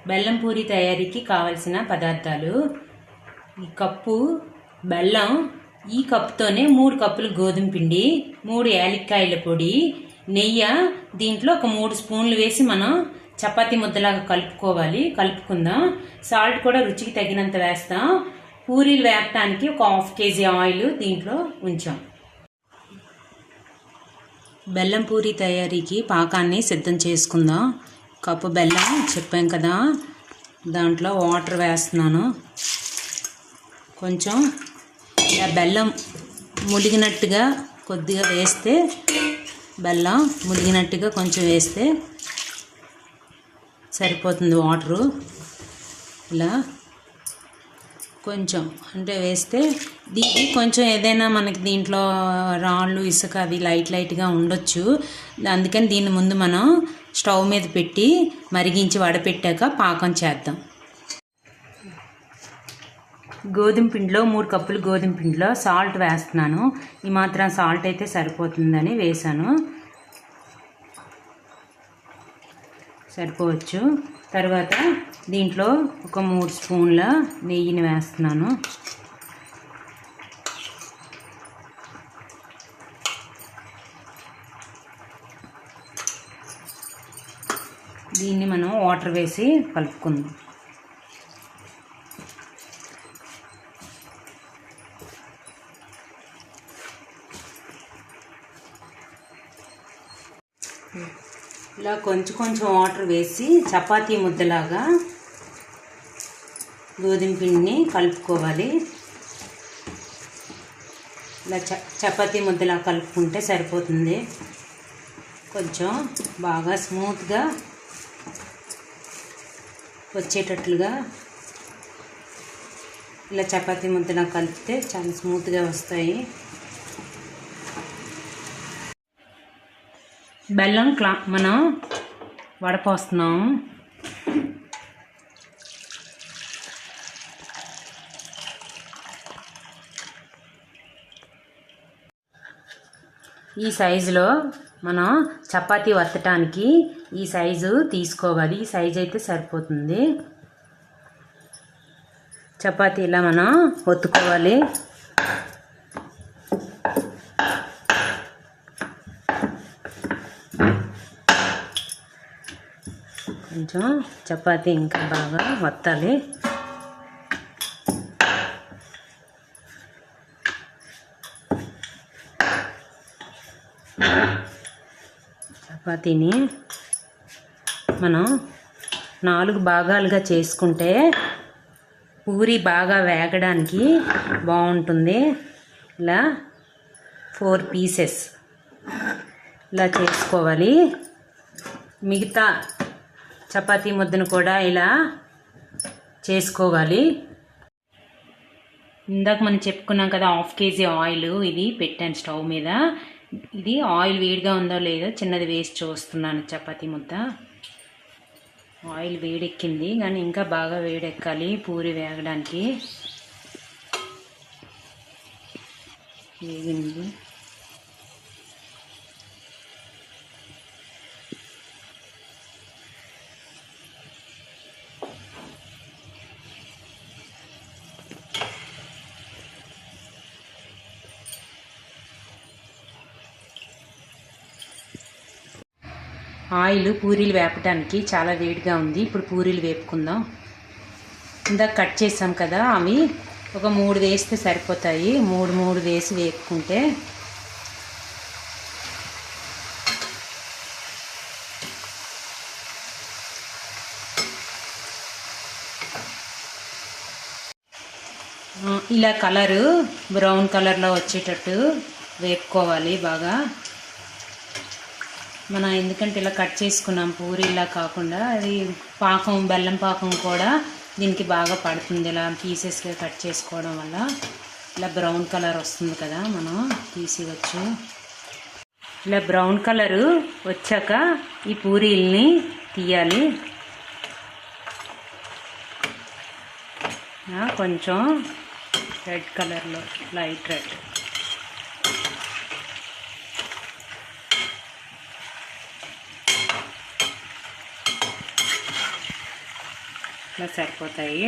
బెల్లం పూరి తయారీకి కావలసిన పదార్థాలు: ఈ కప్పు బెల్లం, ఈ కప్పుతోనే 3 కప్పులు గోధుమ పిండి, 3 యాలక్కాయల పొడి, నెయ్యి దీంట్లో ఒక 3 స్పూన్లు వేసి మనం చపాతీ ముద్దలాగా కలుపుకుందాం. సాల్ట్ కూడా రుచికి తగినంత వేస్తాం. పూరీలు వేపడానికి ఒక 1/2 కేజీ ఆయిల్ దీంట్లో ఉంచాం. బెల్లం పూరి తయారీకి పాకాన్ని సిద్ధం చేసుకుందాం. కప్పు బెల్లం చెప్పాం కదా, దాంట్లో వాటర్ వేస్తున్నాను. కొంచెం ఇలా బెల్లం ములిగినట్టుగా కొద్దిగా వేస్తే, బెల్లం ములిగినట్టుగా కొంచెం వేస్తే సరిపోతుంది. వాటరు ఇలా కొంచెం అంటే వేస్తే దీనికి కొంచెం ఏదైనా మనకి దీంట్లో రాళ్ళు ఇసుక అవి లైట్గా ఉండొచ్చు. అందుకని దీన్ని ముందు మనం స్టవ్ మీద పెట్టి మరిగించి వడపెట్టాక పాకం చేద్దాం. గోధుమ పిండిలో 3 కప్పులు గోధుమ పిండిలో సాల్ట్ వేస్తున్నాను. ఈ మాత్రం సాల్ట్ అయితే సరిపోతుందని వేసాను. సరిపోవచ్చు. తర్వాత దీంట్లో ఒక 3 స్పూన్ల నెయ్యిని వేస్తున్నాను. దీన్ని మనం వాటర్ వేసి కలుపుకుందాం. ఇలా కొంచెం వాటర్ వేసి చపాతీ ముద్దలాగా గోధుమ పిండిని కలుపుకోవాలి. ఇలా చపాతీ ముద్దలా కలుపుకుంటే సరిపోతుంది. కొంచెం బాగా స్మూత్గా వచ్చేటట్లుగా ఇలా చపాతీ ముద్దలా కలిపితే చాలా స్మూత్గా వస్తాయి. బెల్లం మనం వడపోస్తున్నాం. ఈ సైజులో మనం చపాతీ వత్తడానికి ఈ సైజు తీసుకోవాలి. ఈ సైజు అయితే సరిపోతుంది. చపాతీ ఇలా మనం ఒత్తుకోవాలి. కొంచెం చపాతీ ఇంకా బాగా వత్తాలి. చపాతీని మనం 4 భాగాలుగా చేసుకుంటే పూరి బాగా వేగడానికి బాగుంటుంది. ఇలా 4 పీసెస్ ఇలా చేసుకోవాలి. మిగతా చపాతీ ముద్దను కూడా ఇలా చేసుకోవాలి. ఇందాక మనం చెప్పుకున్నాం కదా, 1/2 కేజీ ఆయిల్ ఇది పెట్టాను స్టవ్ మీద. ఇది ఆయిల్ వేడిగా ఉందో లేదో చిన్నది వేసి చూస్తున్నాను. చపాతీ ముద్ద ఆయిల్ వేడెక్కింది, కానీ ఇంకా బాగా వేడెక్కాలి పూరి వేగడానికి. వేగింది. ఆయిల్ పూరీలు వేపడానికి చాలా వేడిగా ఉంది. ఇప్పుడు పూరీలు వేపుకుందాం. ఇందాక కట్ చేసాం కదా, అవి ఒక 3 వేస్తే సరిపోతాయి. 3 వేసి వేపుకుంటే ఇలా కలరు బ్రౌన్ కలర్లో వచ్చేటట్టు వేపుకోవాలి బాగా. మనం ఎందుకంటే ఇలా కట్ చేసుకున్నాం పూరీలా కాకుండా, అది పాకం బెల్లం పాకం కూడా దీనికి బాగా పడుతుంది. ఇలా పీసెస్గా కట్ చేసుకోవడం వల్ల ఇలా బ్రౌన్ కలర్ వస్తుంది కదా, మనం తీసివచ్చు. ఇలా బ్రౌన్ కలరు వచ్చాక ఈ పూరీల్ని తీయాలి. కొంచెం రెడ్ కలర్లో, లైట్ రెడ్. ఇలా సరిపోతాయి.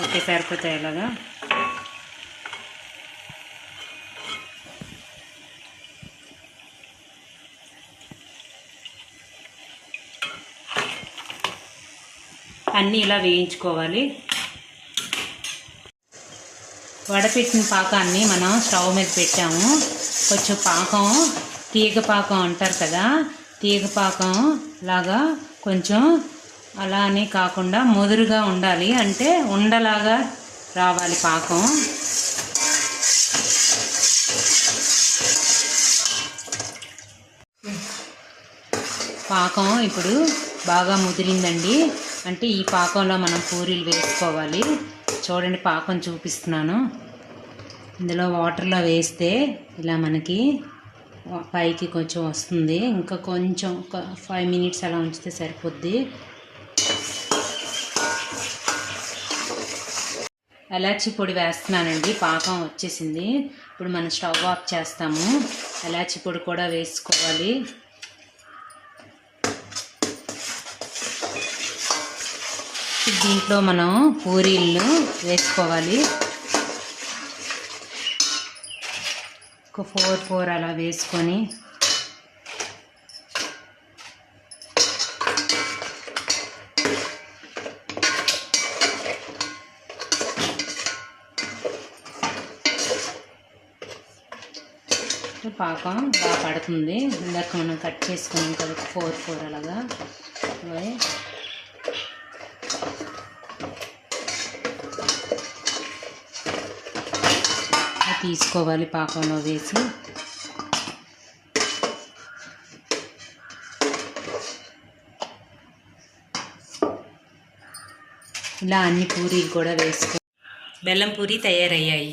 ఓకే, సరిపోతాయి ఇలాగా. అన్నీ ఇలా వేయించుకోవాలి. వడపెట్టిన పాకాన్ని మనం స్టవ్ మీద పెట్టాము. కొంచెం పాకం తీగ పాకం అంటారు కదా, తీగ పాకం లాగా కొంచెం అలానే కాకుండా ముదురుగా ఉండాలి, అంటే ఉండలాగా రావాలి పాకం. పాకం ఇప్పుడు బాగా ముదిరిందండి. అంటే ఈ పాకంలో మనం పూరీలు వేసుకోవాలి. చూడండి, పాకం చూపిస్తున్నాను. ఇందులో వాటర్లో వేస్తే ఇలా మనకి పైకి కొంచెం వస్తుంది. ఇంకా కొంచెం ఒక 5 మినిట్స్ అలా ఉంచితే సరిపోద్ది. ఎలాచీ పొడి వేస్తున్నానండి. పాకం వచ్చేసింది. ఇప్పుడు మనం స్టవ్ ఆఫ్ చేస్తాము. ఎలాచీ పొడి కూడా వేసుకోవాలి. దీంట్లో మనం పూరీలను వేసుకోవాలి. ఒక 4 అలా వేసుకొని పాకం బాగా పడుతుంది. ఇందాక మనం కట్ చేసుకున్నాం కదా 4 అలాగా. తీసుకోవాలి పాకంలో వేసి. ఇలా అన్ని పూరీలు కూడా వేసుకో. బెల్లం పూరి తయారయ్యాయి.